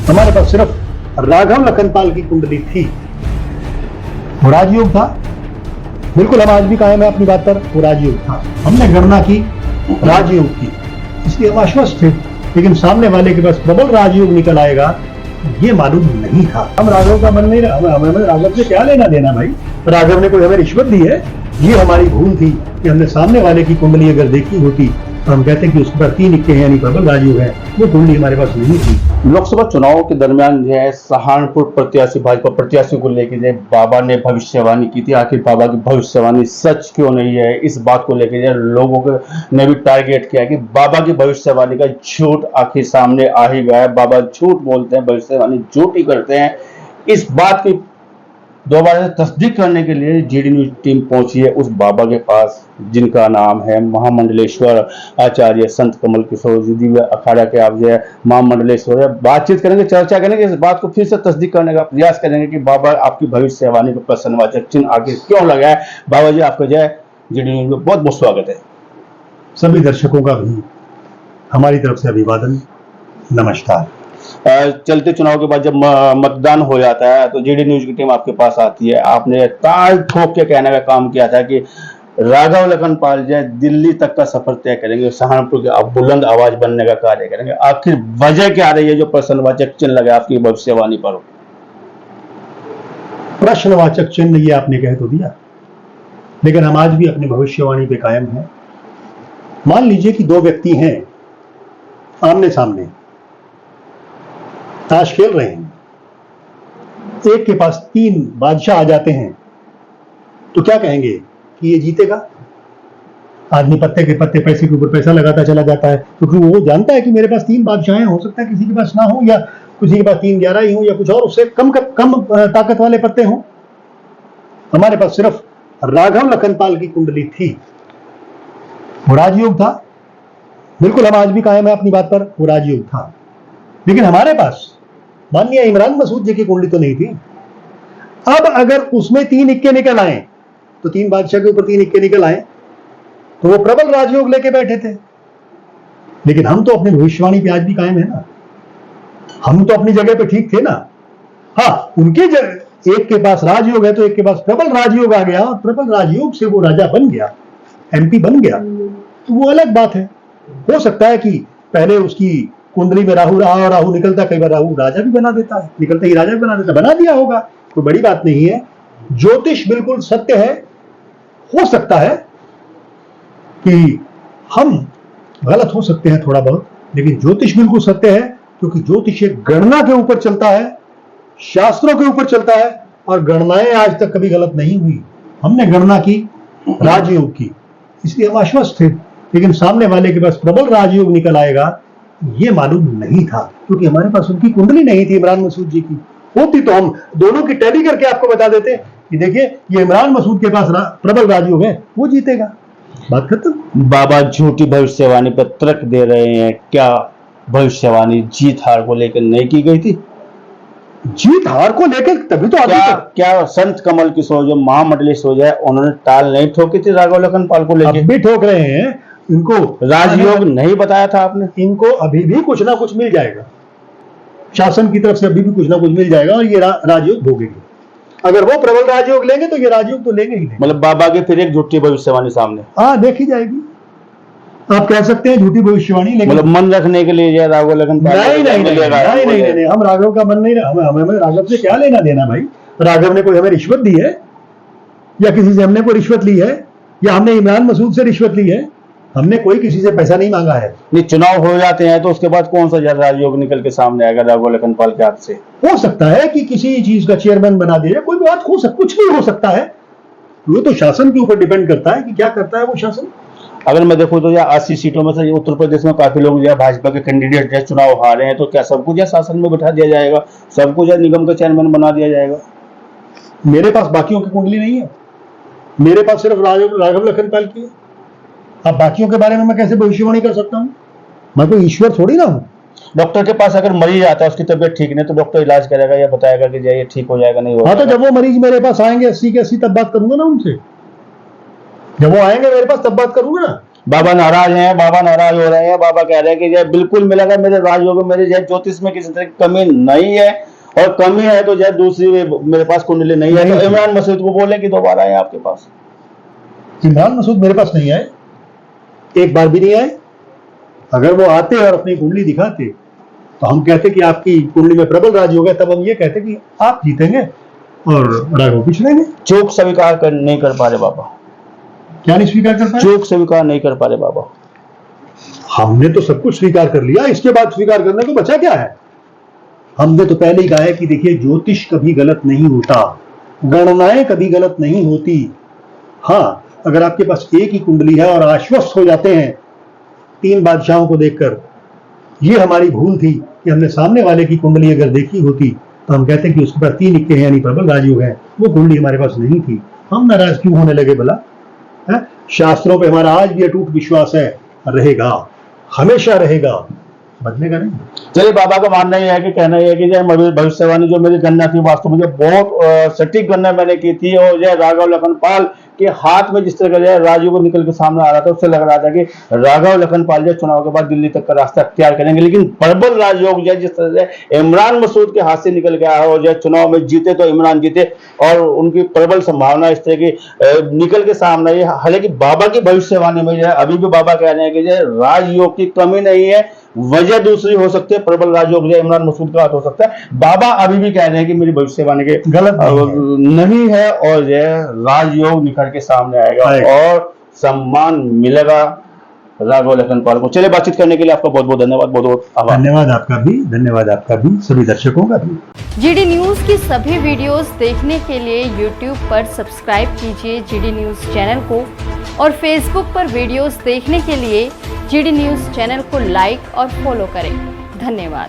हमारे पास सिर्फ राघव लखनपाल की कुंडली थी, वो राजयोग था। बिल्कुल हम आज भी कायम है अपनी बात पर, वो राजयोग था। हमने गणना की राजयोग की, इसलिए हम आश्वस्त थे। लेकिन सामने वाले के पास प्रबल राजयोग निकल आएगा ये मालूम नहीं था। हम राघव का मन नहीं रहा, हमें राघव से क्या लेना देना भाई। राघव ने कोई हमें रिश्वत दी है, ये हमारी भूल थी कि हमने सामने वाले की कुंडली अगर देखी होती तो हम कहते कि उसके पास 3 इक्के हैं यानी प्रबल राजयोग है, वो कुंडली हमारे पास नहीं थी। लोकसभा चुनाव के दरमियान जो है सहारनपुर प्रत्याशी भाजपा प्रत्याशी को लेकर जो बाबा ने भविष्यवाणी की थी, आखिर बाबा की भविष्यवाणी सच क्यों नहीं है, इस बात को लेकर जो लोगों को ने भी टारगेट किया कि बाबा की भविष्यवाणी का झूठ आखिर सामने आ ही गया है। बाबा झूठ बोलते हैं, भविष्यवाणी झूठ ही करते हैं। इस बात की दोबारा से तस्दीक करने के लिए जीडी न्यूज टीम पहुंची है उस बाबा के पास जिनका नाम है महामंडलेश्वर आचार्य संत कमल किशोर जी। दिव्य अखाड़ा के आप जो है महामंडलेश्वर है। बातचीत करेंगे, चर्चा करेंगे, इस बात को फिर से तस्दीक करने का प्रयास करेंगे कि बाबा आपकी भविष्यवाणी पर प्रश्नवाचक चिन्ह आखिर क्यों लगा है। बाबा जी आपका जय जीडी न्यूज में बहुत बहुत स्वागत है। सभी दर्शकों का भी हमारी तरफ से अभिवादन, नमस्कार। चलते चुनाव के बाद जब मतदान हो जाता है तो जीडी न्यूज की टीम आपके पास आती है। आपने ताल ठोक के कहने का काम किया था कि राघव लखनपाल जो है दिल्ली तक का सफर तय करेंगे, सहारनपुर के बुलंद आवाज बनने का कार्य करेंगे। आखिर वजह क्या रही है जो प्रश्नवाचक चिन्ह लगे आपकी भविष्यवाणी पर? प्रश्नवाचक चिन्ह ये आपने कह तो दिया, लेकिन हम आज भी अपनी भविष्यवाणी पे कायम हैं। मान लीजिए कि 2 व्यक्ति हैं आमने सामने, ताश खेल रहे हैं, एक के पास 3 बादशाह आ जाते हैं, तो क्या कहेंगे कि ये जीतेगा? आदमी पत्ते के पत्ते पैसे के ऊपर पैसा लगाता चला जाता है, क्योंकि वो जानता है कि मेरे पास 3 बादशाह हो सकता है किसी के पास ना हो, या किसी के पास 3-11 ही हो, या कुछ और उससे कम ताकत वाले पत्ते हों। हमारे पास सिर्फ राघव लखनपाल की कुंडली थी, वो राजयोग था। बिल्कुल हम आज भी कायम है अपनी बात पर, वो राजयोग था। लेकिन हमारे पास माननीय इमरान मसूद जी की कुंडली तो नहीं थी। अब अगर उसमें 3 इक्के निकल आए, तो 3 बादशाह के ऊपर 3 इक्के निकल आए, तो वो प्रबल राजयोग लेके बैठे थे। लेकिन हम तो अपनी भविष्यवाणी पे आज भी कायम है ना, हम तो अपनी जगह पे ठीक थे ना। हाँ, उनके एक के पास राजयोग है तो एक के पास प्रबल राजयोग आ गया, और प्रबल राजयोग से वो राजा बन गया, MP बन गया, तो वो अलग बात है। हो सकता है कि पहले उसकी कुंडली में राहु रहा और राहु निकलता, कई बार राहु राजा भी बना देता है, निकलता ही राजा भी बना देता, बना दिया होगा, कोई बड़ी बात नहीं है। ज्योतिष बिल्कुल सत्य है। हो सकता है कि हम गलत हो सकते हैं थोड़ा बहुत, लेकिन ज्योतिष बिल्कुल सत्य है, क्योंकि ज्योतिष एक गणना के ऊपर चलता है, शास्त्रों के ऊपर चलता है, और गणनाएं आज तक कभी गलत नहीं हुई। हमने गणना की राजयोग की, इसलिए हम आश्वस्त थे। लेकिन सामने वाले के पास प्रबल राजयोग निकल आएगा ये मालूम नहीं था, क्योंकि हमारे पास उनकी कुंडली नहीं थी इमरान मसूद जी की। होती तो हम दोनों की टैली करके आपको बता देते कि देखिए ये इमरान मसूद के पास प्रबल राजयोग है, वो जीतेगा, बात खत्म। बाबा झूठी भविष्यवाणी पर तर्क दे रहे हैं। क्या भविष्यवाणी जीत हार को लेकर नहीं की गई थी? जीत हार को लेकर तभी तो क्या संत कमल किशोर जो महामंडलेश्वर है उन्होंने टाल नहीं ठोकी थी राघव लखनपाल को लेकर? अब भी ठोक रहे हैं। इनको राजयोग नहीं बताया था आपने? इनको अभी भी कुछ ना कुछ मिल जाएगा, शासन की तरफ से अभी भी कुछ ना कुछ मिल जाएगा, और ये राजयोग भोगेंगे। अगर वो प्रबल राजयोग लेंगे तो ये राजयोग तो लेंगे ही लेंगे। मतलब बाबा की फिर एक झूठी भविष्यवाणी सामने देखी जाएगी। आप कह सकते हैं झूठी भविष्यवाणी, लेकिन मतलब मन रखने के लिए राघव लखनपाल नहीं, हम राघव का मन नहीं, हमें राघव से क्या लेना देना भाई। राघव ने कोई हमें रिश्वत दी है, या किसी से हमने कोई रिश्वत ली है, या हमने इमरान मसूद से रिश्वत ली है? हमने कोई किसी से पैसा नहीं मांगा है। नहीं, चुनाव हो जाते हैं तो उसके बाद कौन सा राजयोग निकल के सामने आएगा राघव लखनपाल के हाथ से? हो सकता है कि किसी चीज का चेयरमैन बना दिया, कोई बात कुछ भी हो सकता है। वो तो शासन के ऊपर डिपेंड करता है कि क्या करता है वो शासन। अगर मैं देखूं तो 80 सीटों में से उत्तर प्रदेश में काफी लोग जो भाजपा के कैंडिडेट जो चुनाव हारे हैं, तो क्या सबको जो शासन में बिठा दिया जाएगा, सबको जो निगम का चेयरमैन बना दिया जाएगा? मेरे पास बाकियों की कुंडली नहीं है, मेरे पास सिर्फ राघव लखनपाल की है। अब बाकियों के बारे में मैं कैसे भविष्यवाणी कर सकता हूँ? मैं कोई ईश्वर थोड़ी ना हूँ। डॉक्टर के पास अगर मरीज आता है, उसकी तबीयत ठीक नहीं, तो डॉक्टर इलाज करेगा या बताएगा कि ये ठीक हो जाएगा, नहीं होगा? हाँ, तो जब वो मरीज मेरे पास आएंगे 80 के 80, तब बात करूंगा ना उनसे। जब वो आएंगे मेरे पास तब बात करूंगा ना। बाबा नाराज हैं, बाबा नाराज हो रहे हैं। बाबा कह रहे हैं कि जो बिल्कुल मिलेगा मेरे राजयोग में, मेरे जो ज्योतिष में किसी तरह की कमी नहीं है, और कमी है तो जो दूसरी मेरे पास कुंडली नहीं है। तो इमरान मसूद को बोले कि दोबारा आए आपके पास। इमरान मसूद मेरे पास नहीं आए, एक बार भी नहीं आए। अगर वो आते और अपनी कुंडली दिखाते तो हम कहते कि आपकी कुंडली में प्रबल राजयोग है, तब हम ये कहते कि आप जीतेंगे और राघव पिछड़ेंगे। चूक स्वीकार नहीं कर पा रहे बाबा। क्या नहीं स्वीकार कर पाए? चूक स्वीकार नहीं कर पा रहे बाबा। हमने तो सब कुछ स्वीकार कर लिया, इसके बाद स्वीकार करने को बचा क्या है? हमने तो पहले ही कहा है कि देखिए, ज्योतिष कभी गलत नहीं होता, गणनाएं कभी गलत नहीं होती। हाँ, अगर आपके पास एक ही कुंडली है और आश्वस्त हो जाते हैं 3 बादशाहों को देखकर, ये हमारी भूल थी कि हमने सामने वाले की कुंडली अगर देखी होती तो हम कहते कि उसके पास 3 इक्के हैं, यानी प्रबल राजयोग है। वो कुंडली हमारे पास नहीं थी, हम नाराज क्यों होने लगे भला? है? शास्त्रों पे हमारा आज भी अटूट विश्वास है, रहेगा, हमेशा रहेगा, बदलेगा नहीं। चलिए, बाबा का मानना यह है कि कहना यह है कि जो भविष्यवाणी जो मेरी गणना थी, वास्तव में बहुत सटीक गणना मैंने की थी, और जो राघव लखनपाल के हाथ में जिस तरह का राजयोग निकल के सामने आ रहा था, उससे लग रहा था कि राघव लखनपाल जो चुनाव के बाद दिल्ली तक का रास्ता अख्तियार करेंगे। लेकिन प्रबल राजयोग जो जिस तरह से इमरान मसूद के हाथ से निकल गया है, और जो चुनाव में जीते तो इमरान जीते, और उनकी प्रबल संभावना इस तरह की निकल के सामने आई। हालांकि बाबा की भविष्यवाणी में जो है, अभी भी बाबा कह रहे हैं कि जो राजयोग की कमी नहीं है, वजह दूसरी हो सकती है, प्रबल राजयोग जो इमरान मसूद का हाथ हो सकता है। बाबा अभी भी कह रहे हैं कि मेरी भविष्यवाणी के गलत नहीं है, और जो राजयोग निखर के सामने आएगा और सम्मान मिलेगा राघव लखनपाल को। चलिए, बातचीत करने के लिए आपका बहुत बहुत धन्यवाद, बहुत बहुत आभार। धन्यवाद आपका भी, धन्यवाद आपका भी, सभी दर्शकों का भी। जीडी न्यूज की सभी वीडियोस देखने के लिए यूट्यूब पर सब्सक्राइब कीजिए जीडी न्यूज चैनल को, और फेसबुक पर वीडियोस देखने के लिए जीडी न्यूज चैनल को लाइक और फॉलो करें। धन्यवाद।